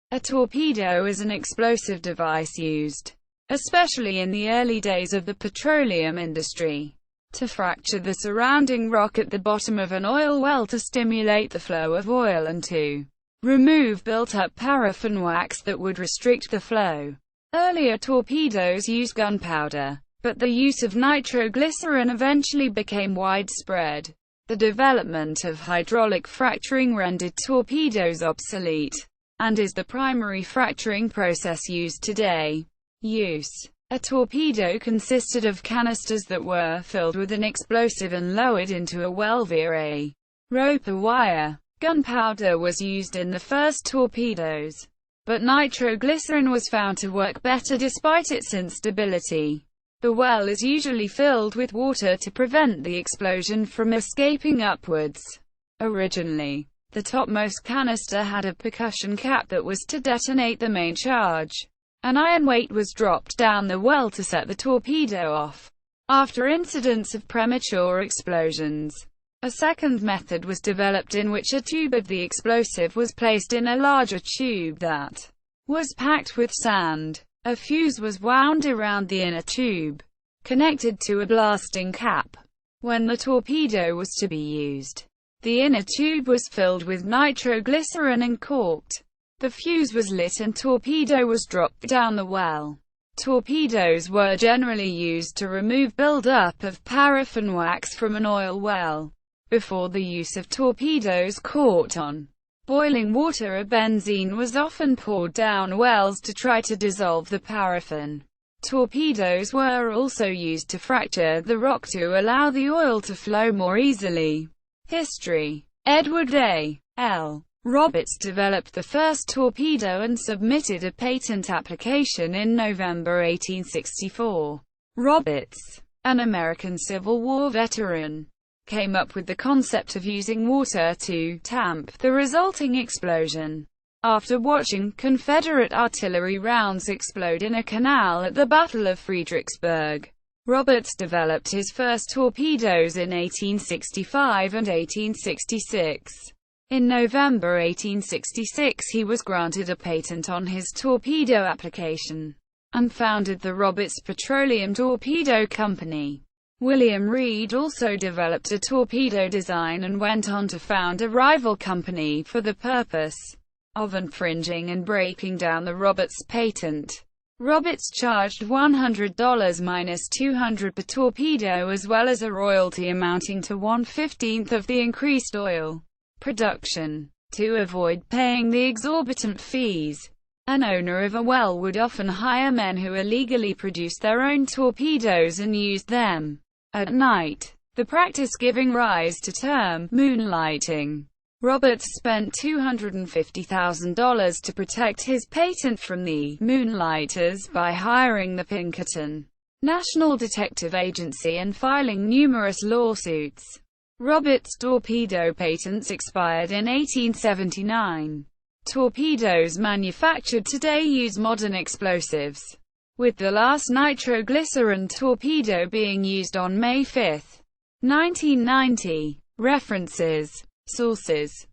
A torpedo is an explosive device used, especially in the early days of the petroleum industry, to fracture the surrounding rock at the bottom of an oil well to stimulate the flow of oil and to remove built-up paraffin wax that would restrict the flow. Earlier torpedoes used gunpowder, but the use of nitroglycerin eventually became widespread. The development of hydraulic fracturing rendered torpedoes obsolete, and is the primary fracturing process used today. Use: a torpedo consisted of canisters that were filled with an explosive and lowered into a well via a rope or wire. Gunpowder was used in the first torpedoes, but nitroglycerin was found to work better despite its instability. The well is usually filled with water to prevent the explosion from escaping upwards. Originally, the topmost canister had a percussion cap that was to detonate the main charge. An iron weight was dropped down the well to set the torpedo off after incidents of premature explosions. A second method was developed in which a tube of the explosive was placed in a larger tube that was packed with sand. A fuse was wound around the inner tube, connected to a blasting cap. When the torpedo was to be used, the inner tube was filled with nitroglycerin and corked. The fuse was lit and torpedo was dropped down the well. Torpedoes were generally used to remove build-up of paraffin wax from an oil well. Before the use of torpedoes caught on boiling water, a benzene was often poured down wells to try to dissolve the paraffin. Torpedoes were also used to fracture the rock to allow the oil to flow more easily. History: Edward A. L. Roberts developed the first torpedo and submitted a patent application in November 1864. Roberts, an American Civil War veteran, came up with the concept of using water to tamp the resulting explosion. After watching Confederate artillery rounds explode in a canal at the Battle of Fredericksburg, Roberts developed his first torpedoes in 1865 and 1866. In November 1866 he was granted a patent on his torpedo application, and founded the Roberts Petroleum Torpedo Company. William Reed also developed a torpedo design and went on to found a rival company for the purpose of infringing and breaking down the Roberts patent. Roberts charged $100 minus $200 per torpedo, as well as a royalty amounting to 1/15 of the increased oil production. To avoid paying the exorbitant fees, an owner of a well would often hire men who illegally produced their own torpedoes and used them at night, the practice giving rise to term moonlighting. Roberts spent $250,000 to protect his patent from the moonlighters by hiring the Pinkerton National Detective Agency and filing numerous lawsuits. Roberts' torpedo patents expired in 1879. Torpedoes manufactured today use modern explosives, with the last nitroglycerin torpedo being used on May 5, 1990. References: Sources.